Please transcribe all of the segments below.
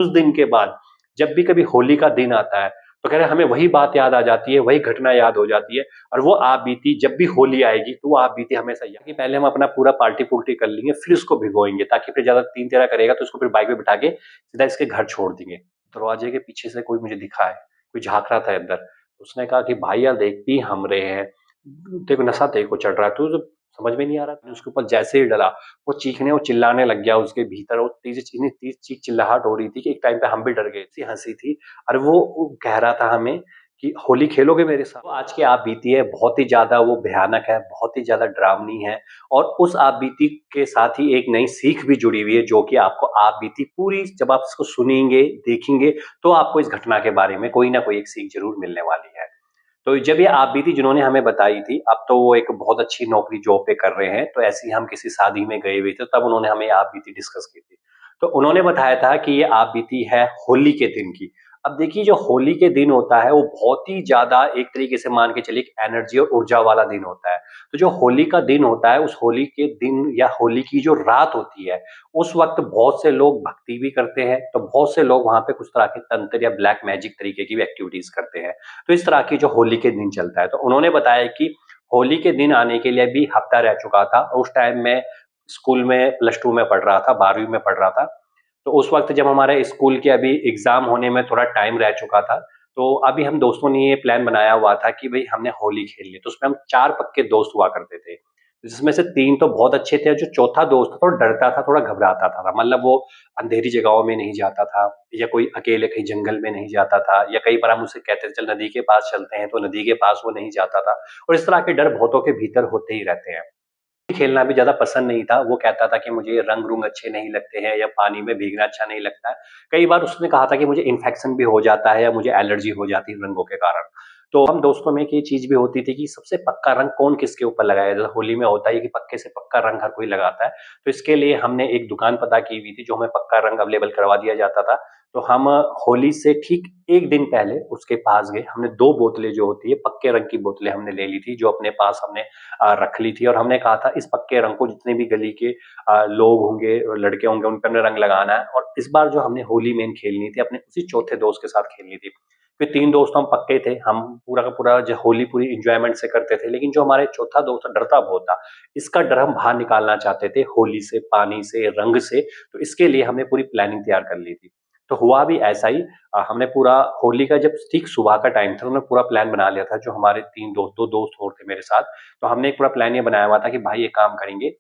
उस दिन के बाद जब भी कभी होली का दिन आता है, तो कह रहे हमें वही बात याद आ जाती है, वही घटना याद हो जाती है और वो आप बीती जब भी होली आएगी, तो वो आप बीती हमेशा याद कि पहले हम अपना पूरा पार्टी-पुर्टी कर लेंगे, फिर उसको भिगोएँगे ताकि फिर ज़्यादा तीन-तेरा करेगा तो उसको फिर बाइक पे बिठा के सीधा इसके घर छोड़ देंगे। दरवाजे के पीछे से कोई मुझे दिखा है, कोई झाँक रहा था अंदर। उसने कहा कि भाई यार देख पी हम रहे हैं, तेरे को नशा तेरे को चढ़ रहा है, तो समझ में नहीं आ रहा। मैंने उसके ऊपर जैसे ही डला, वो चीखने और चिल्लाने लग गया उसके भीतर और तेज़ चीख-चिल्लाहट हो रही थी कि एक टाइम पे हम भी डर गए। ऐसी हँसी थी और वो कह रहा था हमें कि होली खेलोगे मेरे साथ? तो आज की आप बीती है बहुत ही ज़्यादा वो भयानक है, बहुत ही ज़्यादा डरावनी है और उस आप बीती के साथ ही एक नई सीख भी जुड़ी हुई है जो कि आपको आप बीती पूरी जब आप इसको सुनेंगे, देखेंगे, तो आपको इस घटना के बारे में कोई न कोई एक सीख ज़रूर मिलने वाली है। तो जब ये आप बीती जिन्होंने हमें बताई थी, अब तो वो एक बहुत अच्छी नौकरी जॉब पे कर रहे हैं, तो ऐसे ही हम किसी शादी में गए हुए थे, तब उन्होंने हमें ये आप बीती डिस्कस की थी। तो उन्होंने बताया था कि ये आप बीती है होली के दिन की। अब देखिए जो होली के दिन होता है, वो बहुत ही ज़्यादा एक तरीके से मान के चलिए एक एनर्जी और ऊर्जा वाला दिन होता है। तो जो होली का दिन होता है, उस होली के दिन या होली की जो रात होती है, उस वक़्त बहुत से लोग भक्ति भी करते हैं, तो बहुत से लोग वहाँ पे कुछ तरह के तंत्र या ब्लैक मैजिक तरीके की भी एक्टिविटीज़ करते हैं। तो इस तरह की जो होली के दिन चलता है, तो उन्होंने बताया कि होली के दिन आने के लिए भी हफ्ता रह चुका था। उस टाइम मैं स्कूल में प्लस 2 में पढ़ रहा था, 12वीं में पढ़ रहा था। तो उस वक़्त जब हमारे स्कूल के अभी एग्ज़ाम होने में थोड़ा टाइम रह चुका था, तो अभी हम दोस्तों ने ये प्लान बनाया हुआ था कि भई हमने होली खेलनी है, तो उसमें हम 4 पक्के दोस्त हुआ करते थे। जिसमें से 3 तो बहुत अच्छे थे और जो चौथा दोस्त था, थोड़ा डरता था, थोड़ा घबराता था। मतलब वो अंधेरी जगहों में नहीं जाता था या कोई अकेले कहीं जंगल में नहीं जाता था या कई बार हम उससे कहते थे चल नदी के पास चलते हैं, तो नदी के पास वो नहीं जाता था और इस तरह के डर बहुतों के भीतर होते ही रहते हैं। खेलना भी ज़्यादा पसंद नहीं था, वो कहता था कि मुझे रंग-रूंग अच्छे नहीं लगते हैं या पानी में भीगना अच्छा नहीं लगता है। कई बार उसने कहा था कि मुझे इन्फेक्शन भी हो जाता है या मुझे एलर्जी हो जाती है रंगों के कारण। तो हम दोस्तों में एक ये चीज़ भी होती थी कि सबसे पक्का रंग कौन किसके ऊपर लगाएगा, जैसे होली में होता है कि पक्के से पक्का रंग हर कोई लगाता है। तो इसके लिए हमने एक दुकान पता की हुई थी, जो हमें पक्का रंग अवेलेबल करवा दिया जाता था। तो हम होली से ठीक 1 दिन पहले उसके पास गए, हमने 2 बोतलें जो होती है पक्के रंग की बोतलें हमने ले ली थी, जो अपने पास हमने रख ली थी और हमने कहा था इस पक्के रंग को जितने भी गली के लोग होंगे, लड़के होंगे उन पे हमने रंग लगाना है और इस बार जो हमने होली मेन खेलनी थी अपने उसी चौथे दोस्त के साथ खेलनी थी। फिर 3 दोस्त हम पक्के थे, हम पूरा का पूरा जो होली पूरी एन्जॉयमेंट से करते थे, लेकिन जो हमारे चौथा दोस्त था डरता बहुत था। इसका डर हम बाहर निकालना चाहते थे होली से, पानी से, रंग से, तो इसके लिए हमने पूरी प्लानिंग तैयार कर ली थी। तो हुआ भी ऐसा ही हमने पूरा होली का जब ठीक सुबह का टाइम था, हमने पूरा प्लान बना लिया था जो हमारे 3 दोस्त 2 दोस्त और थे मेरे साथ, तो हमने एक पूरा प्लान ये बनाया हुआ था कि भाई एक काम करेंगे,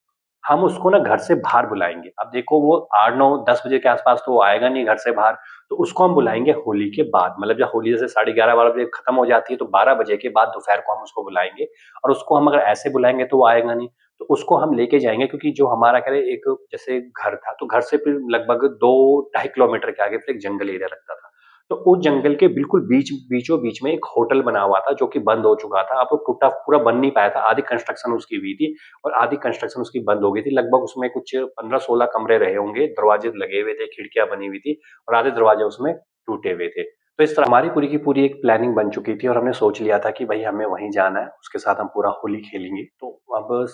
हम उसको ना घर से बाहर बुलाएँगे। अब देखो वो 8, 9, 10 बजे के आस-पास तो वो आएगा नहीं घर से बाहर, तो उसको हम बुलाएँगे होली के बाद। मतलब जब होली जैसे साढ़े 11, 12 बजे खत्म हो जाती है, तो 12 बजे के बाद दोपहर को हम उसको बुलाएँगे और उसको हम अगर ऐसे बुलाएँगे तो वो आएगा नहीं, तो उसको हम लेके जाएँगे क्योंकि जो हमारा क्या है एक जैसे घर था, तो घर से फिर लगभग 2 ढाई किलोमीटर के आगे फिर एक जंगल एरिया लगता था। तो उस जंगल के बिल्कुल बीचों-बीच में एक होटल बना हुआ था, जो कि बंद हो चुका था। अब वो टूटा पूरा बन नहीं पाया था, आधी कंस्ट्रक्शन उसकी हुई थी और आधी कंस्ट्रक्शन उसकी बंद हो गई थी। लगभग उसमें कुछ 15-16 कमरे रहे होंगे, दरवाजे लगे हुए थे, खिड़कियाँ बनी हुई थी और आधे दरवाजे उसमें टूटे हुए थे। तो इस तरह हमारी पूरी की पूरी एक प्लानिंग बन चुकी थी और हमने सोच लिया था कि भई हमें वहीं जाना है, उसके साथ हम पूरा होली खेलेंगे। तो अब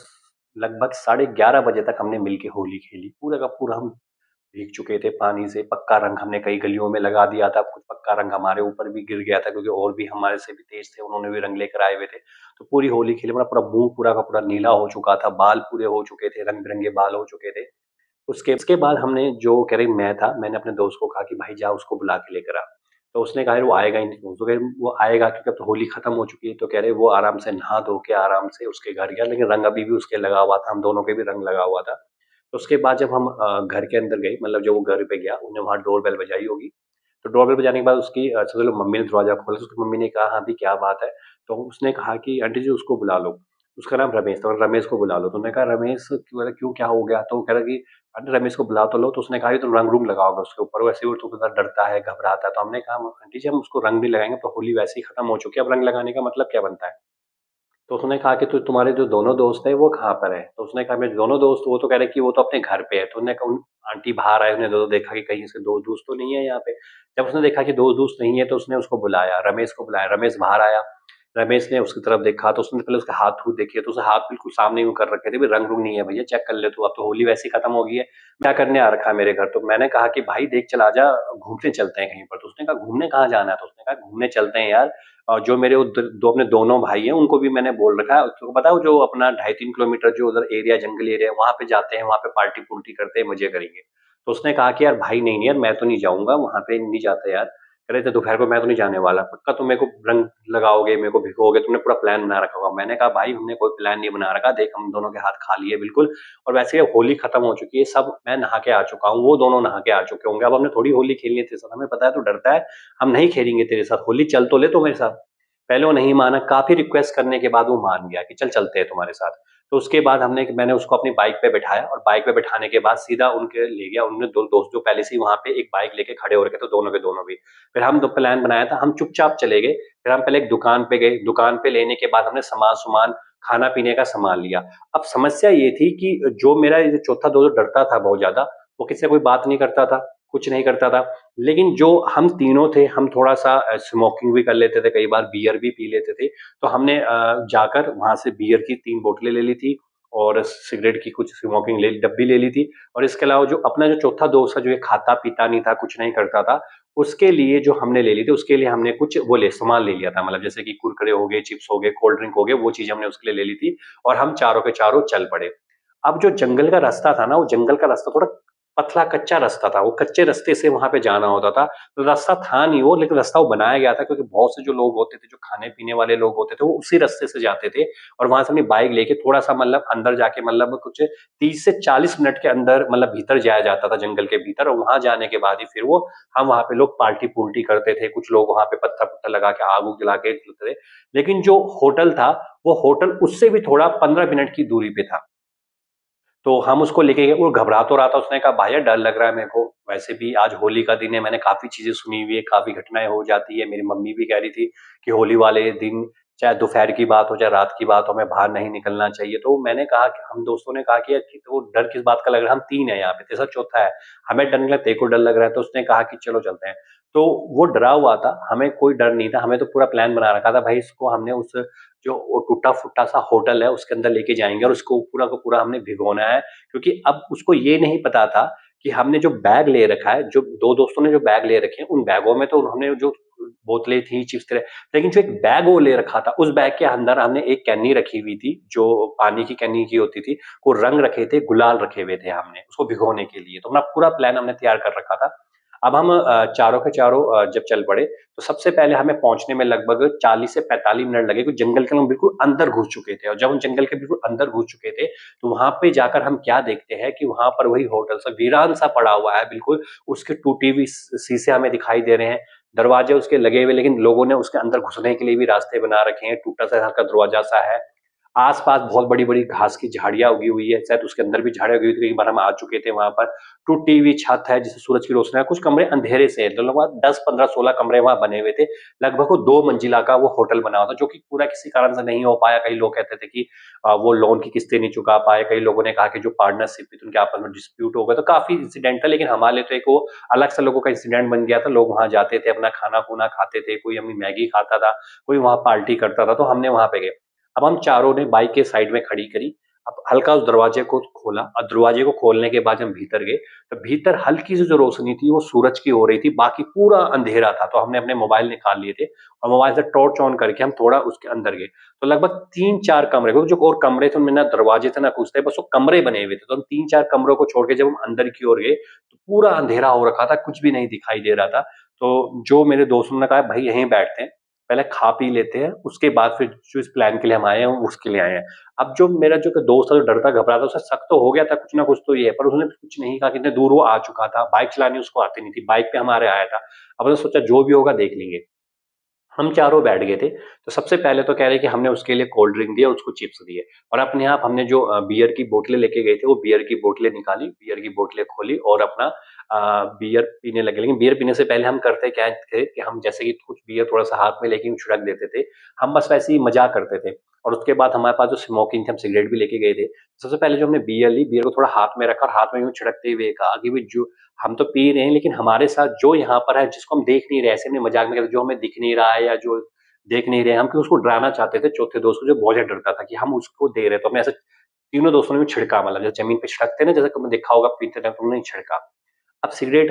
लगभग साढ़े 11 बजे तक हमने मिल के होली खेली। पूरा का पूरा हम भीग चुके थे पानी से, पक्का रंग हमने कई गलियों में लगा दिया था, कुछ पक्का रंग हमारे ऊपर भी गिर गया था क्योंकि और भी हमारे से भी तेज़ थे, उन्होंने भी रंग लेकर आए हुए थे। तो पूरी होली खेली, हमारा पूरा मुँह पूरा का पूरा नीला हो चुका था, बाल पूरे हो चुके थे, रंग-बिरंगे बाल हो चुके थे। उसके उसके बाद हमने जो कह रही मैं था, मैंने अपने दोस्त को कहा कि भाई जा उसको बुला के लेकर आ। तो उसने कहा यार वो आएगा ही नहीं, तो कह वो आएगा क्योंकि अब तो होली खत्म हो चुकी है, तो कह रहे वो आराम से नहा धो के आराम से उसके घर गया, लेकिन रंग अभी भी उसके लगा हुआ था, हम दोनों के भी रंग लगा हुआ था। तो उसके बाद जब हम घर के अंदर गए, मतलब जब वो घर पे गया, उन्होंने वहाँ डोरबेल बजाई होगी, तो डोरबेल बजाने के बाद उसकी सबसे पहले मम्मी ने दरवाज़ा खोला, तो उसकी मम्मी ने कहा, "हाँ जी, क्या बात है?" तो उसने कहा कि, "आंटी जी उसको बुला लो।" उसका नाम रमेश था, रमेश को बुला लो। तो मैंने कहा, "रमेश क्यों? अरे क्यों, क्या हो गया?" तो वो कह रहा कि, "आंटी रमेश को बुला तो लो।" तो उसने कहा, "ये तो रंग-रूंग लगाओगे उसके ऊपर, वैसे वो तो पता डरता है, घबराता है।" तो हमने कहा, "आंटी जी हम उसको रंग नहीं लगाएँगे, तो होली वैसे ही खत्म हो चुकी है, अब रंग लगाने का मतलब क्या बनता है?" तो उसने कहा कि तो तुम्हारे जो दोनों दोस्त हैं वो कहाँ पर हैं? तो उसने कहा मेरे दोनों दोस्त वो तो कह रहे हैं कि वो तो अपने घर पे है। तो उन्होंने कहा उन आंटी बाहर आए, उन्होंने तो देखा कि कहीं इसके दोस्त-वोस्त तो नहीं है यहाँ पे। जब उसने देखा कि दोस्त-वोस्त नहीं है तो उसने उसको बुलाया, रमेश को बुलाया, रमेश बाहर आया। रमेश ने उसकी तरफ देखा तो उसने पहले उसके हाथ देखे तो उसके हाथ बिल्कुल सामने यूं कर रखे थे, भी रंग रूंग नहीं है भैया, चेक कर ले तू, अब तो होली वैसी खत्म हो गई है, क्या करने आ रखा है मेरे घर। तो मैंने कहा कि भाई देख चला जा, घूमने चलते हैं कहीं पर। तो उसने कहा घूमने कहाँ जाना है, तो उसने कहा घूमने चलते हैं यार। और जो मेरे दो अपने दोनों भाई हैं उनको भी मैंने बोल रखा है, तो बताओ जो अपना 2.5-3 किलोमीटर जो उधर एरिया जंगल एरिया है वहां पे जाते हैं, वहां पे पार्टी पुर्टी करते हैं, मजे करेंगे। तो उसने कहा कि यार भाई नहीं नहीं यार, मैं तो नहीं जाऊंगा वहां पे, नहीं जाता यार। कह रहे थे दोपहर को मैं तो नहीं जाने वाला, पक्का तुम मेरे को रंग लगाओगे, मेरे को भिगोगे, तुमने पूरा प्लान बना रखा होगा। मैंने कहा भाई हमने कोई प्लान नहीं बना रखा, देख हम दोनों के हाथ खाली है बिल्कुल। और वैसे ये होली खत्म हो चुकी है, सब मैं नहा के आ चुका हूँ, वो दोनों नहा के आ चुके होंगे, अब हमने थोड़ी होली खेलनी है तेरे साथ, हमें पता है तू डरता है, हम नहीं खेलेंगे तेरे साथ होली, चल तो ले तो मेरे साथ। पहले वो नहीं माना, काफी रिक्वेस्ट करने के बाद वो मान गया कि चल चलते हैं तुम्हारे साथ। तो उसके बाद मैंने उसको अपनी बाइक पे बिठाया, और बाइक पे बिठाने के बाद सीधा उनके ले गया, उन्होंने दो दोस्त जो पहले से ही वहां पे एक बाइक लेके खड़े हो रखे थे, दोनों के दोनों भी। फिर हम दो प्लान बनाया था, हम चुपचाप चले गए। फिर हम पहले एक दुकान पे गए, दुकान पे लेने के बाद हमने सामान सुमान खाना पीने का सामान लिया। अब समस्या ये थी कि जो मेरा ये जो चौथा दोस्त डरता था बहुत ज्यादा, वो किसी से कोई बात नहीं करता था, कुछ नहीं करता था। लेकिन जो हम तीनों थे, हम थोड़ा सा स्मोकिंग भी कर लेते थे, कई बार बियर भी पी लेते थे। तो हमने जाकर वहां से बियर की 3 बोतलें ले ली थी, और सिगरेट की कुछ स्मोकिंग ले डब्बी ले ली थी। और इसके अलावा जो अपना जो चौथा दोस्त था, जो ये खाता पीता नहीं था, कुछ नहीं करता था, उसके लिए जो हमने ले ली थी, उसके लिए हमने कुछ वो ले सामान ले लिया था, मतलब जैसे कि कुरकुरे हो गए, चिप्स हो गए, कोल्ड ड्रिंक हो गए, वो चीज़ हमने उसके लिए ले ली थी। और हम चारों के चारों चल पड़े। अब जो जंगल का रास्ता था ना, वो जंगल का रास्ता थोड़ा पतला कच्चा रास्ता था, वो कच्चे रास्ते से वहाँ पे जाना होता था। तो रास्ता था नहीं वो, लेकिन रास्ता वो बनाया गया था क्योंकि बहुत से जो लोग होते थे, जो खाने-पीने वाले लोग होते थे, वो उसी रास्ते से जाते थे। और वहाँ से अपनी बाइक लेके थोड़ा-सा मतलब अंदर जाके, मतलब कुछ 30 से 40 मिनट के अंदर मतलब भीतर जाया जाता था जंगल के भीतर, और वहाँ जाने के बाद ही फिर वो हम वहाँ पे लोग पार्टी-पुर्टी करते थे, कुछ लोग वहाँ पे पत्थर-पुत्थर लगा के आग-वूग जला के चलते थे। लेकिन जो होटल था, वो होटल उससे भी थोड़ा 15 मिनट की दूरी पे था। तो हम उसको लेके गए, वो घबरा तो रहा था, उसने कहा भैया डर लग रहा है मेरे को, वैसे भी आज होली का दिन है, मैंने काफ़ी चीज़ें सुनी हुई है, काफ़ी घटनाएँ हो जाती है, मेरी मम्मी भी कह रही थी कि होली वाले दिन चाहे दोपहर की बात हो, चाहे रात की बात हो, हमें बाहर नहीं निकलना चाहिए। तो मैंने कहा कि हम दोस्तों ने कहा कि यार कि तो डर किस बात का लग रहा है, हम 3 हैं यहाँ पे, तेरा चौथा है, हमें डर नहीं लगा, तेरे को डर लग रहा है, तो उसने कहा कि चलो चलते हैं। तो वो डरा हुआ था, हमें कोई डर नहीं था, हमें तो पूरा प्लान बना रखा था भाई, इसको हमने उस जो वो टूटा-फूटा सा होटल है, उसके अंदर लेके जाएँगे और उसको पूरा का पूरा हमने भिगोना है। क्योंकि अब उसको ये नहीं पता था कि हमने जो बैग ले रखा है, जो 2 दोस्तों ने जो बैग ले रखे हैं, उन बैगों में तो हमने जो बोतलें थी, चिप्स थे, लेकिन जो एक बैग वो ले रखा था, उस बैग के अंदर हमने एक कैनी रखी हुई थी, जो पानी की कैनी की होती थी, वो रंग रखे थे, गुलाल रखे हुए थे हमने, उसको भिगोने के लिए। तो अपना पूरा प्लान हमने तैयार कर रखा था। अब हम चारों के चारों जब चल पड़े, तो सबसे पहले हमें पहुँचने में लगभग 40 से 45 मिनट लगे, क्योंकि जंगल के हम बिल्कुल अंदर घुस चुके थे, और जब हम जंगल के बिल्कुल अंदर घुस चुके थे, तो वहाँ पे जाकर हम क्या देखते हैं कि वहाँ पर वही होटल सा वीरान सा पड़ा हुआ है बिल्कुल, उसके टूटी हुई शीशे हमें दिखाई दे रहे हैं, दरवाजे उसके लगे हुए, लेकिन लोगों ने उसके अंदर घुसने के लिए भी रास्ते बना रखे हैं, टूटा सा हल्का दरवाजा सा है। आस-पास बहुत बड़ी-बड़ी घास की झाड़ियाँ उगी हुई है, शायद उसके अंदर भी झाड़ियाँ उगी हुई थी, एक बार हम आ चुके थे वहाँ पर। टूटी हुई छत है जिससे सूरज की रोशनी है, कुछ कमरे अंधेरे से है, तो लगभग 10, 15, 16 कमरे वहाँ बने हुए थे। लगभग वो 2 मंजिला का वो होटल बना हुआ था, जो कि पूरा किसी कारण से नहीं हो पाया। कई लोग कहते थे कि वो लोन की किस्तें नहीं चुका पाए, कई लोगों ने कहा कि जो पार्टनरशिप थी उनके आपस में डिस्प्यूट हो गया, तो काफ़ी इंसिडेंट था। लेकिन हमारे लिए तो एक वो अलग सा लोगों का इंसिडेंट बन गया था। लोग वहाँ जाते थे, अपना खाना-खूना खाते थे, कोई अपनी मैगी खाता था, कोई वहाँ पार्टी करता था, तो हमने वहाँ पे गए। अब हम चारों ने बाइक के साइड में खड़ी करी, अब हल्का उस दरवाजे को खोला, और दरवाजे को खोलने के बाद जब हम भीतर गए, तो भीतर हल्की सी जो रोशनी थी वो सूरज की हो रही थी, बाकी पूरा अंधेरा था। तो हमने अपने मोबाइल निकाल लिए थे, और मोबाइल से टॉर्च ऑन करके हम थोड़ा उसके अंदर गए। तो लगभग 3-4 कमरे, क्योंकि जो और कमरे थे उनमें ना दरवाजे थे ना कुछ थे, बस वो कमरे बने हुए थे। तो हम 3-4 कमरों को छोड़ के जब हम अंदर की ओर गए, तो पूरा अंधेरा हो रखा था, कुछ भी नहीं दिखाई दे रहा था। तो जो मेरे दोस्तों ने कहा भाई यहीं बैठते हैं, पहले खा पी लेते हैं, उसके बाद फिर जो इस प्लान के लिए हम आए हैं, उसके लिए आए हैं। अब जो मेरा जो दोस्त था, जो डरता घबराता, उसे शक तो हो गया था कुछ ना कुछ तो ये है, पर उसने कुछ नहीं कहा कि इतने दूर वो आ चुका था, बाइक चलानी उसको आती नहीं थी, बाइक पे हमारे आया था। अब उसने सोचा जो भी होगा देख लेंगे। हम चारों बैठ गए थे, तो सबसे पहले तो कह रहे कि हमने उसके लिए कोल्ड ड्रिंक दिया, उसको चिप्स दिए, और अपने आप हमने जो बियर की बोतलें लेके गए थे, वो बियर की बोतलें निकाली, बियर की बोतलें खोली और अपना बियर पीने लगे। लेकिन बियर पीने से पहले हम करते क्या थे कि हम जैसे कि कुछ बियर थोड़ा-सा हाथ में लेके यूँ छिड़क देते थे, हम बस वैसे ही मज़ाक करते थे। और उसके बाद हमारे पास जो स्मोकिंग थी, हम सिगरेट भी लेके गए थे। सबसे पहले जो हमने बियर ली, बियर को थोड़ा हाथ में रखा और हाथ में यूँ छिड़कते हुए कहा कि भई जो हम तो पी रहे हैं, लेकिन हमारे साथ जो यहाँ पर है, जिसको हम देख नहीं रहे, ऐसे हमने मज़ाक में कहा, जो हमें दिख नहीं रहा है या जो देख नहीं रहे हम, कि उसको डराना चाहते थे चौथे दोस्त को, जो बहुत ज़्यादा डरता था कि हम उसको दे रहे हैं। तो हमने ऐसे तीनों दोस्तों ने भी छिड़का, मतलब जैसे ज़मीन पे छिड़कते हैं ना, जैसे तुमने देखा होगा पीते टाइम, तुमने छिड़का। अब सिगरेट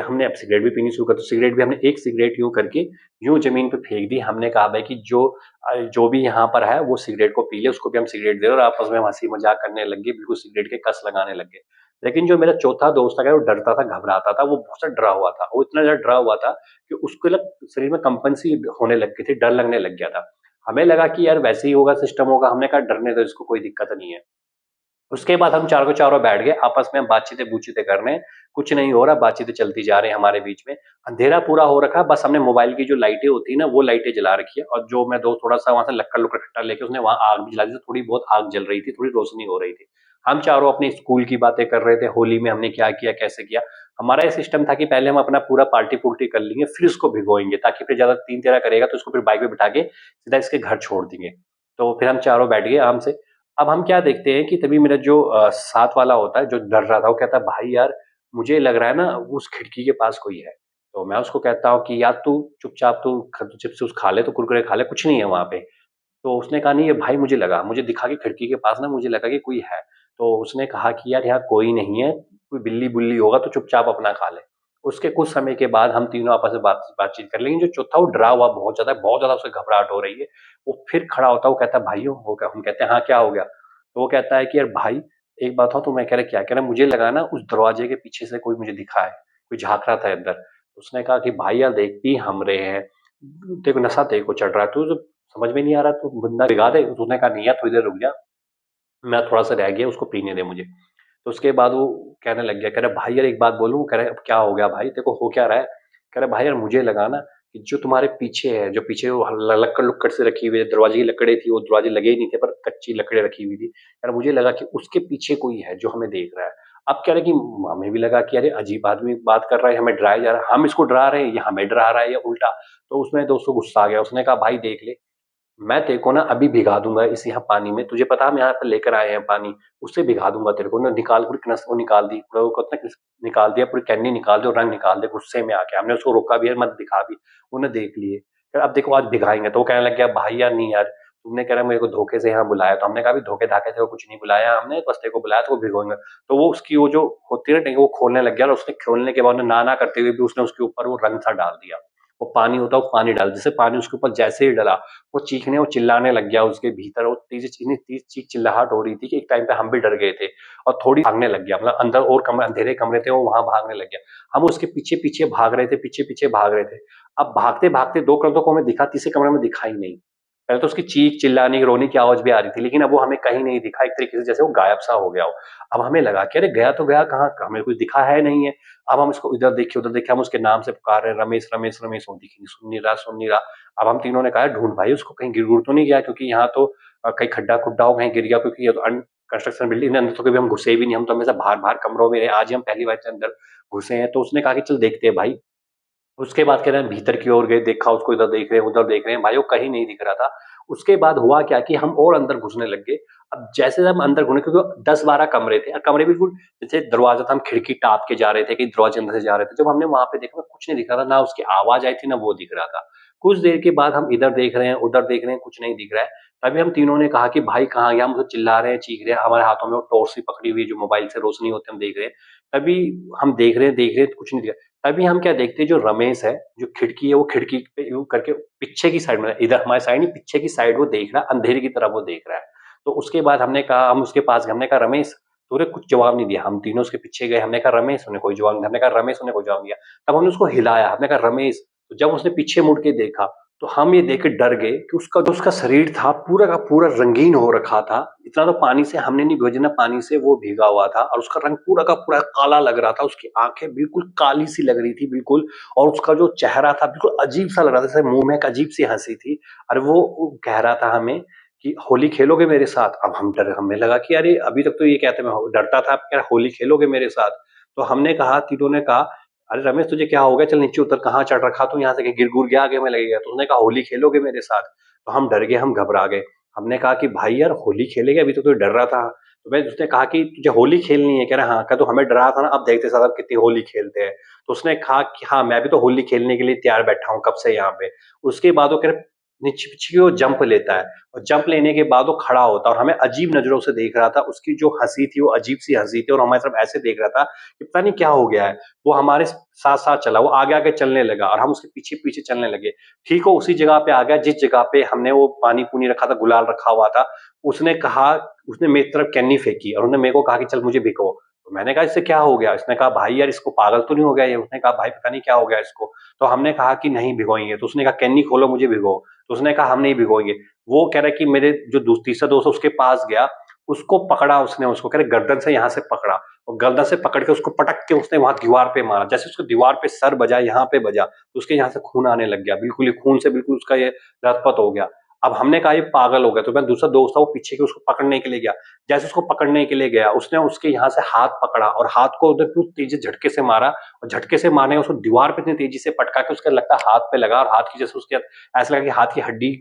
भी पीनी शुरू कर, तो सिगरेट भी हमने एक सिगरेट यूँ करके यूँ ज़मीन पे फेंक दी। हमने कहा भाई कि जो भी यहाँ पर है वो सिगरेट को पी ले, उसको भी हम सिगरेट दे रहे हैं, और आपस में हम हँसी-मज़ाक करने लग गए, बिल्कुल सिगरेट के कस लगाने लग गए। लेकिन जो मेरा चौथा दोस्त था क्या, वो डरता था, घबराता था, वो बहुत ज़्यादा डरा हुआ था। वो इतना ज़्यादा डरा हुआ था कि उसको लग शरीर में कंपन सी होने लग गई थी, डर लगने लग गया था। हमें लगा कि यार वैसे ही होगा, सिस्टम होगा, हमने कहा डरने दो इसको, कोई दिक्कत नहीं है। उसके बाद हम चारों के चारों बैठ गए, आपस में बातचीतें-बूचीतें करने, कुछ नहीं हो रहा, बातचीतें चलती जा रही हैं हमारे बीच में। अंधेरा पूरा हो रखा है, बस हमने मोबाइल की जो लाइटें होती हैं ना, वो लाइटें जला रखी है, और जो मैं दोस्त थोड़ा-सा वहाँ से लक्कड़-लुक्कड़ इकट्ठा लेके उसने वहाँ आग भी जला दी, तो थोड़ी बहुत आग जल रही थी, थोड़ी रोशनी हो रही थी। हम चारों अपने स्कूल की बातें कर रहे थे, होली में हमने क्या किया, कैसे किया। हमारा ये सिस्टम था कि पहले हम अपना पूरा पार्टी-पुर्टी कर लेंगे, फिर उसको भिगोएँगे, ताकि फिर ज़्यादा तीन-तेरा करेगा तो उसको फिर बाइक पे बिठा के सीधा इसके घर छोड़ देंगे। तो फिर हम चारों बैठ गए आराम से। अब हम क्या देखते हैं कि तभी मेरा जो साथ वाला होता है, जो डर रहा था, वो कहता है, "भाई यार, मुझे लग रहा है ना, उस खिड़की के पास कोई है।" तो मैं उसको कहता हूँ कि, "यार, तू चुपचाप तू चिप्स-विप्स खा ले, तू कुरकुरे खा ले, कुछ नहीं है वहाँ पे।" तो उसने कहा, "नहीं, ये भाई मुझे लगा, मुझे दिखा कि खिड़की के पास ना मुझे लगा कि कोई है।" तो उसने कहा कि, "यार, यहाँ कोई नहीं है, कोई बिल्ली-बुल्ली होगा तो चुपचाप अपना खा ले।" उसके कुछ समय के बाद हम तीनों आपस में बातचीत कर, लेकिन जो चौथा वो डरा हुआ बहुत ज़्यादा उसे घबराहट हो रही है। वो फिर खड़ा होता है, वो कहता है, "भाइयों" हो क्या, हम कहते हैं, "हाँ, क्या हो गया?" तो वो कहता है कि, "यार भाई, एक बात हो।" तो मैं कह रहा, "क्या?" कह रहा, "मुझे लगा ना उस दरवाजे के पीछे से कोई मुझे दिखा है, कोई झाँक रहा था अंदर।" उसने कहा कि, "भाई यार देख, पी हम रहे हैं, तेरे को नशा तेरे को चढ़ रहा है, तू तो समझ में नहीं आ रहा, तू बंदा भिगा दे।" तो उसने कहा, "नहीं यार, थोड़ी देर रुक जा, मैं थोड़ा-सा रह गया, उसको पीने दे मुझे।" तो उसके बाद वो कहने लग गया, कह रहा, "भाई यार एक बात बोलूँ?" कह रहा है, "अब क्या हो गया भाई? तेरे को हो क्या रहा है?" कह रहा, "भाई यार मुझे लगा ना कि जो तुम्हारे पीछे है, जो पीछे वो लक्कड़-लुक्कड़ से रखी हुई है, दरवाजे की लकड़ें थी, वो दरवाजे लगे ही नहीं थे, पर कच्ची लकड़ें रखी हुई थी। कह रहा, मुझे लगा कि उसके पीछे कोई है जो हमें देख रहा है।" अब कह रहा है कि हमें भी लगा कि अरे अजीब आदमी बात कर रहा है, हमें डराया जा रहा है, हम इसको डरा रहे हैं, ये हमें डरा रहा है या उल्टा। तो उसमें दोस्त को गुस्सा आ गया, उसने कहा, "भाई देख ले, मैं तेरे को ना अभी भिगा दूँगा इस यहाँ पानी में, तुझे पता है हम यहाँ पे लेकर आए हैं पानी, उससे भिगा दूँगा तेरे को ना, निकाल पूरी कनस वो निकाल दी, पूरा वो कहते हैं ना निकाल दिया, पूरी कैनी निकाल दी और रंग निकाल दिया गुस्से में आके। हमने उसको रोका भी है, मत दिखा भी, उसने देख लिए। फिर अब देखो आज भिगाएँगे, तो वो कहने लग गया, भाई यार नहीं यार, तुमने कह रहा मेरे को धोखे से यहाँ बुलाया, तो हमने कहा, "अभी धोखे-धाके से कुछ नहीं बुलाया हमने, बस तेरे को बुलाया तो भिगोएँगे।" तो वो उसकी वो जो होती है ना टंकी, वो खोलने लग गया, और उसने खोलने के बाद ना करते हुए भी उसने उसके ऊपर वो रंग सा डाल दिया। वो पानी होता है, वो पानी डाल, जैसे पानी उसके ऊपर जैसे ही डला, वो चीखने और चिल्लाने लग गया उसके भीतर, वो तेज़ चीख-चिल्लाहट हो रही थी कि एक टाइम पे हम भी डर गए थे, और थोड़ी भागने लग गया, मतलब अंदर और कमरे, अंधेरे कमरे थे, वो वहाँ भागने लग गया। हम उसके पीछे-पीछे भाग रहे थे, पीछे-पीछे भाग रहे थे। अब भागते-भागते 2 कदम को हमें दिखा, तीसरे कमरे में दिखा ही नहीं। पहले तो उसकी चीख, चिल्लाने, रोने की आवाज़ भी आ रही थी, लेकिन अब वो हमें कहीं नहीं दिखा, एक तरीके से जैसे वो गायब-सा हो गया हो। अब हमें लगा कि अरे गया तो गया कहाँ? हमें कुछ दिखा है नहीं है। अब हम इसको इधर देखे, उधर देखे, हम उसके नाम से पुकार रहे हैं, रमेश, रमेश, रमेश, वो दिख नहीं, सुन नहीं रहा, सुन नहीं रहा। अब हम तीनों ने कहा, "ढूँढ भाई उसको, कहीं गिर-गुर तो नहीं गया?" क्योंकि यहाँ तो कहीं खड्डा-खुड्डा हो, कहीं गिर गया, क्योंकि ये तो कंस्ट्रक्शन बिल्डिंग है, अंदर तो कभी हम घुसे भी नहीं, हम तो हमेशा बाहर-बाहर कमरों में रहे, आज ही हम पहली बार अंदर घुसे हैं। तो उसने कहा कि चल देखते हैं भाई। उसके बाद कह रहे हैं भीतर की ओर गए, देखा उसको, इधर देख रहे हैं, उधर देख रहे हैं, भाई वो कहीं नहीं दिख रहा था। उसके बाद हुआ क्या कि हम और अंदर घुसने लग गए। अब जैसे हम अंदर घुसे, क्योंकि 10-12 कमरे थे, और कमरे बिल्कुल जैसे दरवाज़ा था, हम खिड़की टाँप के जा रहे थे, कहीं दरवाजे अंदर से जा रहे थे। जब हमने वहाँ पे देखा, कुछ नहीं दिख रहा था, ना उसकी आवाज़ आई थी, ना वो दिख रहा था। कुछ देर के बाद हम इधर देख रहे हैं, उधर देख रहे हैं, कुछ नहीं दिख रहा है। तभी हम तीनों ने कहा कि भाई कहाँ गया? हम तो चिल्ला रहे हैं, चीख रहे हैं, हमारे हाथों में वो टॉर्च भी पकड़ी हुई है, जो मोबाइल से रोशनी होती है, हम देख रहे हैं। तभी हम देख रहे हैं, तो कुछ नहीं दिखा। तभी हम क्या देखते हैं, जो रमेश है, जो खिड़की है, वो खिड़की पे यूँ करके पीछे की साइड में, इधर हमारी साइड नहीं, पीछे की साइड वो देख रहा है, अंधेरे की तरफ वो देख रहा है। तो उसके बाद हमने कहा, हम उसके पास गए, हमने कहा, "रमेश, तूने कुछ जवाब नहीं दिया।" हम तीनों उसके पीछे गए, हमने कहा, "रमेश।" उसने कोई जवाब नहीं दिया, हमने कहा, "रमेश।" उसने कोई जवाब नहीं दिया। तब हमने उसको हिलाया, हमने कहा, "रमेश।" तो जब उसने पीछे मुड़ के देखा, तो हम ये देख के डर गए कि उसका जो उसका शरीर था, पूरा का पूरा रंगीन हो रखा था। इतना तो पानी से हमने नहीं भिगोया, जितना पानी से वो भीगा हुआ था, और उसका रंग पूरा का पूरा काला लग रहा था। उसकी आँखें बिल्कुल काली-सी लग रही थी बिल्कुल, और उसका जो चेहरा था बिल्कुल अजीब-सा लग रहा था, जैसे मुँह में एक अजीब-सी हँसी थी, और वो कह रहा था हमें कि होली खेलोगे मेरे साथ? अब हमें लगा कि अरे अभी तक तो ये कहते मैं डरता था, अब कह रहा होली खेलोगे मेरे साथ? तो हमने कहा, तीनों ने कहा, "अरे रमेश, तुझे क्या हो गया? चल नीचे उतर, कहाँ चढ़ रखा तू यहाँ से, कहीं गिर-गुर गया आगे में लगेगा।" तो उसने कहा, "होली खेलोगे मेरे साथ?" तो हम डर गए, हम घबरा गए। हमने कहा कि भाई यार होली खेलेंगे, अभी तो तू डर रहा था। तो मैं उसने कहा कि तुझे होली खेलनी है? कह रहा हाँ, कहा तू हमें डरा था ना, अब देखते साहब कितनी होली खेलते हैं। तो उसने कहा कि हाँ, मैं भी तो होली खेलने के लिए तैयार बैठा हूँ कब से यहाँ पे। उसके बाद वो कह रहे नीचे पीछे की ओर जंप लेता है और जंप लेने के बाद वो खड़ा होता है और हमें अजीब नजरों से देख रहा था। उसकी जो हंसी थी वो अजीब सी हंसी थी और हमारी तरफ ऐसे देख रहा था कि पता नहीं क्या हो गया है। वो हमारे साथ साथ चला, वो आगे आगे चलने लगा और हम उसके पीछे पीछे चलने लगे। ठीक हो उसी जगह पे आ गया जिस जगह पे हमने वो पानी पूनी रखा था, गुलाल रखा हुआ था। उसने कहा, उसने मेरी तरफ कैनी फेंकी और उसने मेरे को कहा कि चल मुझे भिगो। तो मैंने कहा इससे क्या हो गया? इसने कहा भाई यार इसको पागल तो नहीं हो गया ये? उसने कहा भाई पता नहीं क्या हो गया इसको। तो हमने कहा कि नहीं भिगोएंगे। तो उसने कहा कैनी खोलो मुझे भिगो। तो उसने कहा हम नहीं भिगोएंगे। वो कह रहा है कि मेरे जो तीसरा दोस्त है उसके पास गया, उसको पकड़ा उसने, उसको कह रहे गर्दन से यहाँ से पकड़ा और गर्दन से पकड़ के उसको पटक के उसने वहां दीवार पे मारा। जैसे उसको दीवार पे सर बजा, यहाँ पे बजा, तो उसके यहाँ से खून आने लग गया, बिल्कुल ही खून से बिल्कुल उसका ये लथपथ हो गया। अब हमने कहा ये पागल हो गया। तो मैं दूसरा दोस्त था वो पीछे के उसको पकड़ने के लिए गया। जैसे उसको पकड़ने के लिए गया उसने उसके यहाँ से हाथ पकड़ा और हाथ को उधर क्यों तेजी से झटके से मारा और झटके से मारने उसको दीवार पे इतनी तेजी से पटका कि उसका लगता है हाथ पे लगा और हाथ की जैसे उसके ऐसा लगा कि हाथ की हड्डी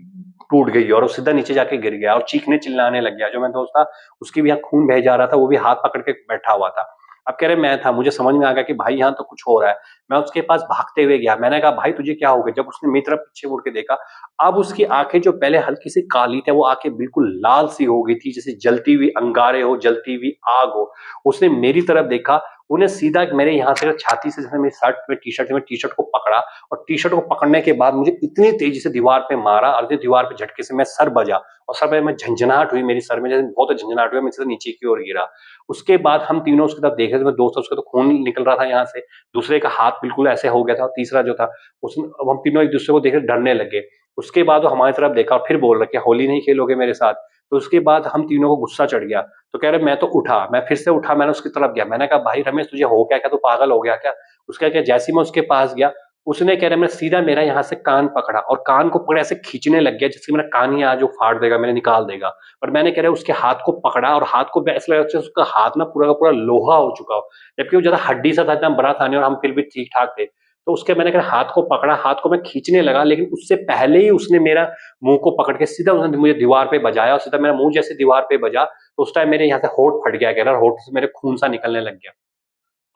टूट गई और वो सीधा नीचे जाके गिर गया और चीखने चिल्लाने लग गया। जो मेरा दोस्त था उसकी भी यहाँ खून बह जा रहा था, वो भी हाथ पकड़ के बैठा हुआ था। अब कह रहे मैं था, मुझे समझ में आ गया कि भाई यहाँ तो कुछ हो रहा है। मैं उसके पास भागते हुए गया, मैंने कहा भाई तुझे क्या हो गया? जब उसने मेरी तरफ पीछे मुड़ के देखा, अब उसकी आंखें जो पहले हल्की सी काली थी वो आंखें बिल्कुल लाल सी हो गई थी, जैसे जलती हुई अंगारे हो, जलती हुई आग हो। उसने मेरी तरफ देखा, उन्हें सीधा मेरे यहाँ से छाती से, जैसे मेरी शर्ट में टी-शर्ट में टी-शर्ट को पकड़ा और टी-शर्ट को पकड़ने के बाद मुझे इतनी तेजी से दीवार पे मारा और दीवार पे झटके से मैं सर बजा और सर में झंझनाहट हुई, मेरी सर में जैसे बहुत झंझनाहट हुई, मैं सीधा नीचे की ओर गिरा। उसके बाद हम तीनों उसकी तरफ देख रहे थे, मेरा दोस्त था उसका तो खून निकल रहा था यहाँ से, दूसरे का हाथ बिल्कुल ऐसे हो गया था और तीसरा जो था उसने, अब हम तीनों एक दूसरे को देख के डरने लगे। उसके बाद वो हमारी तरफ देखा और फिर बोल रहा कि होली नहीं खेलोगे मेरे साथ? तो उसके बाद हम तीनों को गुस्सा चढ़ गया। तो कह रहे मैं तो उठा, मैं फिर से उठा, मैंने उसकी तरफ गया। मैंने कहा भाई रमेश तुझे हो क्या? क्या तू पागल हो गया क्या? उसका क्या, जैसे ही मैं उसके पास गया, उसने कह रहा मैं सीधा मेरा यहाँ से कान पकड़ा और कान को पकड़े ऐसे खींचने लग गया जैसे मेरा कान ही आज वो फाड़ देगा, मैंने निकाल देगा। पर मैंने कह रहा उसके हाथ को पकड़ा और हाथ को ऐसा लगा जैसे उसका हाथ ना पूरा का पूरा लोहा हो चुका हो, जबकि वो ज्यादा हड्डी सा था, इतना बड़ा था नहीं और हम फिर भी ठीक ठाक थे। तो उसके मैंने कहा हाथ को पकड़ा, हाथ को मैं खींचने लगा, लेकिन उससे पहले ही उसने मेरा मुंह को पकड़ के सीधा उसने मुझे दीवार पे बजाया और सीधा मेरा मुंह जैसे दीवार पे बजा तो उस टाइम मेरे यहाँ से होंठ फट गया, कह रहा होंठ से मेरे खून सा निकलने लग गया।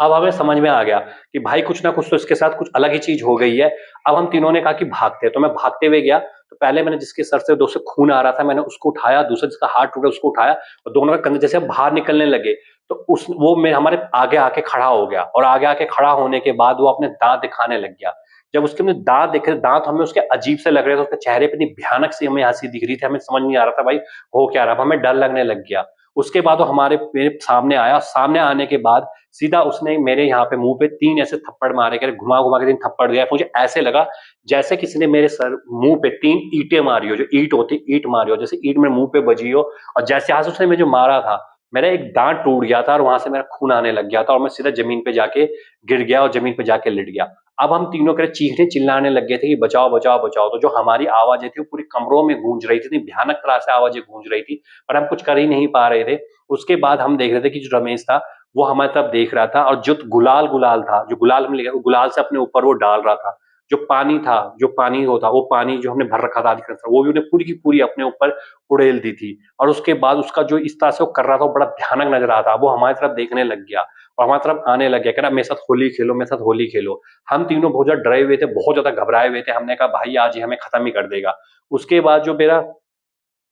अब हमें समझ में आ गया कि भाई कुछ ना कुछ तो इसके साथ कुछ अलग ही चीज हो गई है। अब हम तीनों ने कहा कि भागते हैं, तो मैं भागते हुए गया। तो पहले मैंने जिसके सर से दो से खून आ रहा था मैंने उसको उठाया, दूसरा जिसका हाथ टूटा उसको उठाया और दोनों का कंधे जैसे हम बाहर निकलने लगे तो उस वो मेरे हमारे आगे आके खड़ा हो गया और आगे आके खड़ा होने के बाद वो अपने दांत दिखाने लग गया। जब उसके हमने दांत देखे, दांत हमें उसके अजीब से लग रहे थे, उसके चेहरे पे इतनी भयानक सी हमें हंसी दिख रही थी, हमें समझ नहीं आ रहा था भाई हो क्या रहा है, हमें डर लगने लग गया। उसके बाद वो हमारे मेरे सामने आया, सामने आने के बाद सीधा उसने मेरे यहाँ पे मुंह पे 3 ऐसे थप्पड़ मारे, कह घुमा-घुमा के 3 थप्पड़ दिया। मुझे ऐसे लगा जैसे किसी ने मेरे सर मुँह पे 3 ईंटें मारी हो, जो ईंट होती है, ईंट मारी हो, जैसे ईंट मेरे मुँह पे बजी हो और जैसे आज उसने मुझे मारा था, मेरा एक दाँत टूट गया था और वहाँ से मेरा खून आने लग गया था और मैं सीधा ज़मीन पे जाके गिर गया और ज़मीन पे जाके लेट गया। अब हम तीनों के चीखने चिल्लाने लग गए थे कि बचाओ, बचाओ, बचाओ। तो जो हमारी आवाज़ें थी वो पूरे कमरों में गूंज रही थी, इतनी भयानक तरह से आवाज़ें गूंज रही थी, पर हम कुछ कर ही नहीं पा रहे थे। उसके बाद हम देख रहे थे कि जो रमेश था वो हमारी तरफ देख रहा था और जो गुलाल गुलाल था, जो गुलाल हमने लिया, वो गुलाल से अपने ऊपर वो डाल रहा था। जो पानी था, जो पानी होता, वो पानी जो हमने भर रखा था आधी था, वो भी उसने पूरी की पूरी अपने ऊपर उड़ेल दी थी। और उसके बाद उसका जो इस तरह से वो कर रहा था, वो बड़ा भयानक नज़र आ रहा था। वो हमारी तरफ देखने लग गया और हमारी तरफ आने लग गया, कह रहा मेरे साथ होली खेलो, मेरे साथ होली खेलो। हम तीनों बहुत ज़्यादा डरे हुए थे, बहुत ज़्यादा घबराए हुए थे। हमने कहा भाई आज ये हमें खत्म ही कर देगा। उसके बाद जो मेरा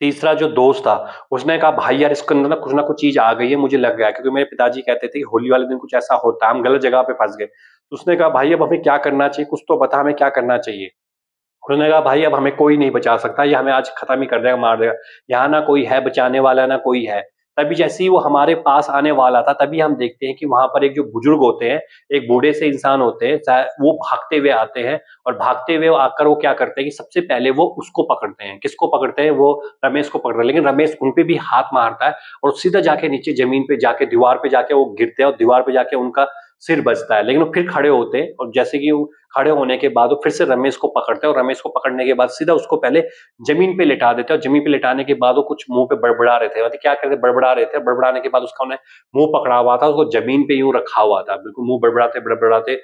तीसरा जो दोस्त था, उसने कहा भाई यार इसके अंदर ना कुछ चीज़ आ गई है, मुझे लग गया है, क्योंकि मेरे पिताजी कहते थे कि होली वाले दिन कुछ ऐसा होता है, हम गलत जगह पे फँस गए। तो उसने कहा भाई अब हमें क्या करना चाहिए? कुछ तो बता हमें क्या करना चाहिए? उन्होंने कहा भाई अब हमें कोई नहीं बचा सकता, ये हमें आज खत्म ही कर देगा, मार देगा। यहाँ ना कोई है बचाने वाला, ना कोई है। तभी जैसे ही वो हमारे पास आने वाला था, तभी हम देखते हैं कि वहाँ पर एक जो बुजुर्ग होते हैं, एक बूढ़े से इंसान होते हैं, वो भागते हुए आते हैं और भागते हुए आकर वो क्या करते हैं कि सबसे पहले वो उसको पकड़ते हैं। किसको पकड़ते हैं? वो रमेश को पकड़ते हैं, लेकिन रमेश उन पे भी हाथ मारता है और सीधा जाके नीचे ज़मीन पे जाके दीवार पे जाके वो गिरते हैं और दीवार पे जाके उनका सिर बजता है। लेकिन वो फिर खड़े होते हैं और जैसे कि वो खड़े होने के बाद वो फिर से रमेश को पकड़ते हैं और रमेश को पकड़ने के बाद सीधा उसको पहले ज़मीन पे लिटा देते हैं और ज़मीन पे लिटाने के बाद वो कुछ मुँह पे बड़बड़ा रहे थे। मतलब क्या कर रहे थे? बड़बड़ा रहे थे। बड़बड़ाने के बाद उसका उन्हें मुँह पकड़ा हुआ था, उसको ज़मीन पे यूँ रखा हुआ था। बिल्कुल मुँह बड़बड़ाते, बड़बड़ाते,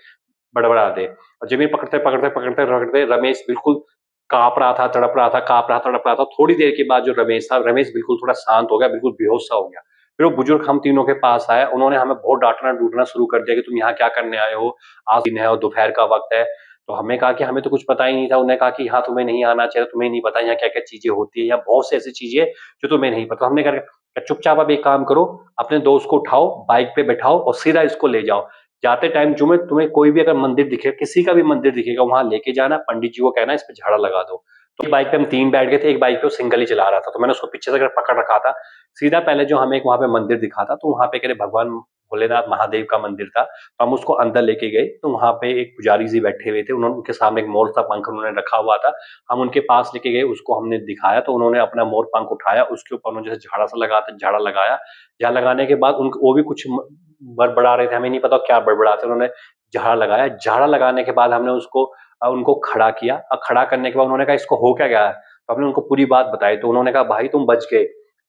बड़बड़ाते और ज़मीन पकड़ते, पकड़ते, पकड़ते, पकड़ते रमेश बिल्कुल काँप रहा था, तड़प रहा था, काँप रहा था, तड़प रहा था। थोड़ी देर के बाद जो रमेश था, रमेश बिल्कुल थोड़ा शांत हो गया, बिल्कुल बेहोश सा हो गया। फिर वो बुजुर्ग हम तीनों के पास आए, उन्होंने हमें बहुत डाँटना-डूटना शुरू कर दिया कि तुम यहाँ क्या करने आए हो? आज दिन है और दोपहर का वक़्त है। तो हमने कहा कि हमें तो कुछ पता ही नहीं था। उन्होंने कहा कि हाँ, तुम्हें नहीं आना चाहिए, तुम्हें नहीं पता यहाँ क्या-क्या चीज़ें होती हैं, यहाँ बहुत सी ऐसी चीज़ें हैं जो तुम्हें नहीं पता। हमने कहा चुपचाप आप एक काम करो, अपने दोस्त को उठाओ, बाइक पे बैठाओ और सीधा इसको ले जाओ। जाते टाइम जो में तुम्हें कोई भी अगर मंदिर दिखे, किसी का भी मंदिर दिखेगा, वहाँ लेके जाना, पंडित जी को कहना इस पे झाड़ा लगा दो। तो एक बाइक पे हम 3 बैठ गए थे, एक बाइक पे वो सिंगल ही चला रहा था, तो मैंने उसको पीछे से अगर पकड़ रखा था। सीधा पहले जो हमें एक वहाँ पे मंदिर दिखा था, तो वहाँ पे कह रहे भगवान भोलेनाथ महादेव का मंदिर था, तो हम उसको अंदर लेके गए, तो वहाँ पे एक पुजारी जी बैठे हुए थे, उन्होंने उनके सामने एक मोर का पंख उन्होंने रखा हुआ था। हम उनके पास लेके गए, उसको हमने दिखाया, तो उन्होंने अपना मोर पंख उठाया, उसके ऊपर उन्होंने जैसे झाड़ा सा लगाते झाड़ा लगाया। झाड़ा लगाने के बाद उनको वो भी कुछ बड़बड़ा रहे थे, हमें नहीं पता क्या बड़बड़ाते, उन्होंने झाड़ा लगाया। झाड़ा लगाने के बाद हमने उसको उनको खड़ा किया। खड़ा करने के बाद उन्होंने कहा इसको हो क्या गया है? तो हमने उनको पूरी बात बताई, तो उन्होंने कहा भाई तुम बच गए।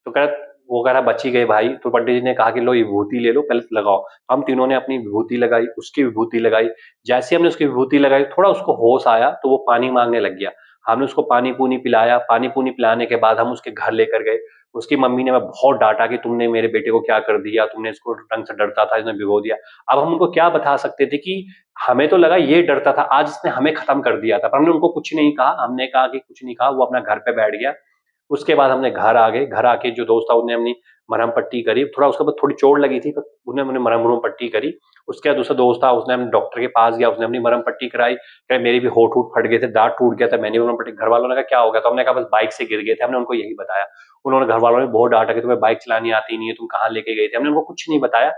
तो वो कह रहा बच ही गए भाई। तो पंडित जी ने कहा कि लो ये विभूति ले लो, पहले लगाओ। तो हम तीनों ने अपनी विभूति लगाई, उसकी विभूति लगाई। जैसे ही हमने उसकी विभूति लगाई, थोड़ा उसको होश आया, तो वो पानी मांगने लग गया। हमने उसको पानी-पूनी पिलाया, पानी-पूनी पिलाने के बाद हम उसके घर लेकर गए। उसकी मम्मी ने हमें बहुत डाँटा कि तुमने मेरे बेटे को क्या कर दिया? तुमने इसको ढंग से डरता था, इसने भिगो दिया। अब हम उनको क्या बता सकते थे कि हमें तो लगा ये डरता था, आज इसने हमें खत्म कर दिया था। पर हमने उनको कुछ नहीं कहा, हमने कहा कि कुछ नहीं कहा, वो अपना घर पे बैठ गया। उसके बाद हमने घर आ गए, घर आके जो दोस्त था उसने अपनी मरहम पट्टी करी, थोड़ा उसके बाद थोड़ी चोट लगी थी, तो उसने अपनी मरहम पट्टी करी। उसके बाद दूसरा दोस्त था, उसने अपने डॉक्टर के पास गया, उसने अपनी मरहम पट्टी कराई। कहे मेरी भी होंठ-वोंठ फट गए थे, दाँत टूट गया था, मैंने भी मरहम पट्टी। घर वालों ने कहा क्या हो गया? तो हमने कहा बस बाइक से गिर गए थे, हमने उनको यही बताया। उन्होंने घर वालों ने बहुत डाँटा कि तुम्हें बाइक चलानी आती नहीं है, तुम कहाँ लेके गए थे? हमने उनको कुछ नहीं बताया।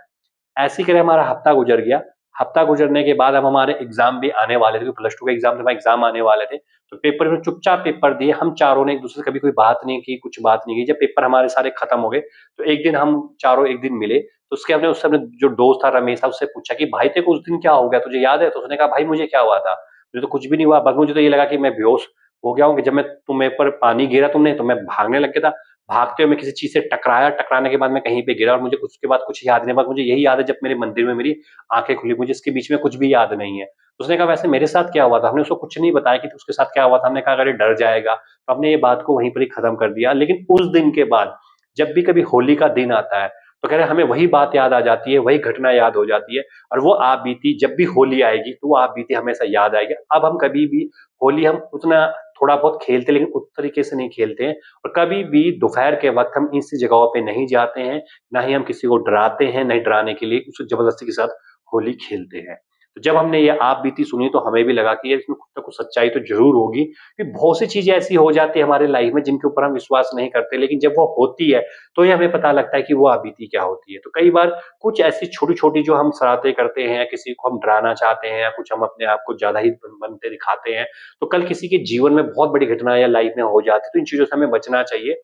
ऐसे ही करे हमारा हफ्ता गुजर गया। हफ्ता गुजरने के बाद अब हमारे एग्ज़ाम भी आने वाले थे, क्योंकि प्लस 2 के एग्ज़ाम थे, हमारे एग्ज़ाम आने वाले थे। तो पेपर में चुपचाप पेपर दिए, हम चारों ने एक-दूसरे से कभी कोई बात नहीं की, कुछ बात नहीं की। जब पेपर हमारे सारे खत्म हो गए, तो एक दिन हम चारों एक दिन मिले, तो उसके हमने उससे अपने जो दोस्त था रमेश था, उससे पूछा कि भाई तेरे को उस दिन क्या हो गया? तुझे याद है? तो उसने कहा भाई मुझे क्या हुआ था? मुझे तो कुछ भी नहीं हुआ, बस मुझे तो ये लगा कि मैं बेहोश हो गया हूँ कि जब तुम मेरे पर पानी गिरा तुमने, तो मैं भागने लग गया था। भागते हुए मैं किसी चीज़ से टकराया, टकराने के बाद मैं कहीं पे गिरा और मुझे उसके बाद कुछ याद नहीं। बस मुझे यही याद है जब मेरे मंदिर में मेरी आँखें खुली, मुझे इसके बीच में कुछ भी याद नहीं है। तो उसने कहा वैसे मेरे साथ क्या हुआ था? हमने उसको कुछ नहीं बताया कि उसके साथ क्या हुआ था। हमने कहा अगर ये डर जाएगा, तो हमने ये बात को वहीं पर ही खत्म कर दिया। लेकिन उस दिन के बाद जब भी कभी होली का दिन आता है, तो कह रहे हमें वही बात याद आ जाती है, वही घटना याद हो जाती है और वो आप बीती जब भी होली आएगी, तो वो आप बीती हमेशा याद आएगी। अब हम कभी भी होली हम उतना थोड़ा बहुत खेलते हैं, लेकिन उस तरीके से नहीं खेलते हैं और कभी भी दोपहर के वक़्त हम ऐसी जगहों पे नहीं जाते हैं, ना ही हम किसी को डराते हैं, ना ही डराने के लिए उसे ज़बरदस्ती के साथ होली खेलते हैं। तो जब हमने ये आप बीती सुनी तो हमें भी लगा कि यार इसमें कुछ ना कुछ सच्चाई तो ज़रूर होगी, कि बहुत सी चीज़ें ऐसी हो जाती है हमारे लाइफ़ में जिनके ऊपर हम विश्वास नहीं करते, लेकिन जब वो होती है, तो ही हमें पता लगता है कि वो आप बीती क्या होती है। तो कई बार कुछ ऐसी छोटी-छोटी जो हम शरारतें करते हैं, या किसी को हम डराना चाहते हैं या कुछ हम अपने आप को ज़्यादा ही बनते दिखाते हैं, तो कल किसी के जीवन में बहुत बड़ी घटना या लाइफ में हो जाती है, तो इन चीज़ों से हमें बचना चाहिए।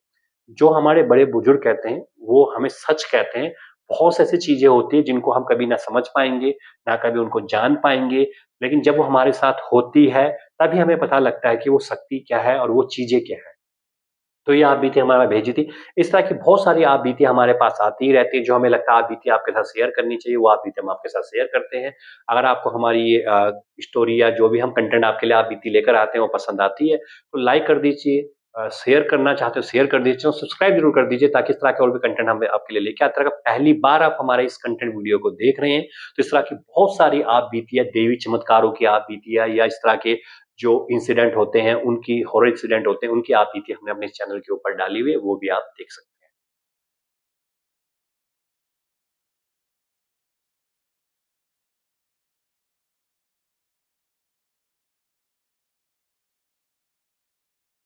जो हमारे बड़े बुजुर्ग कहते हैं, वो हमें सच कहते हैं। बहुत सी ऐसी चीज़ें होती हैं जिनको हम कभी ना समझ पाएँगे, ना कभी उनको जान पाएँगे, लेकिन जब वो हमारे साथ होती है, तभी हमें पता लगता है कि वो शक्ति क्या है और वो चीज़ें क्या हैं। तो ये आप बीती हमारा भेजी थी। इस तरह की बहुत सारी आप बीती हमारे पास आती ही रहती है, जो हमें लगता है आप बीती आपके साथ शेयर करनी चाहिए, वो आप बीती हम आपके साथ शेयर करते हैं। अगर आपको हमारी ये स्टोरी या जो भी हम कंटेंट आपके लिए आप बीती लेकर आते हैं, वो पसंद आती है, तो लाइक कर दीजिए। शेयर करना चाहते हो शेयर कर दीजिए और सब्सक्राइब ज़रूर कर दीजिए, ताकि इस तरह के और भी कंटेंट हम आपके लिए लेके आते रहें। अगर पहली बार आप हमारे इस कंटेंट वीडियो को देख रहे हैं, तो इस तरह की बहुत सारी आप बीतियाँ, देवी चमत्कारों की आप बीतियाँ या इस तरह के जो इंसिडेंट होते हैं, उनकी हॉरर इंसिडेंट होते हैं, उनकी आप बीती हमने अपने चैनल के ऊपर डाली हुई है, वो भी आप देख सकते हैं।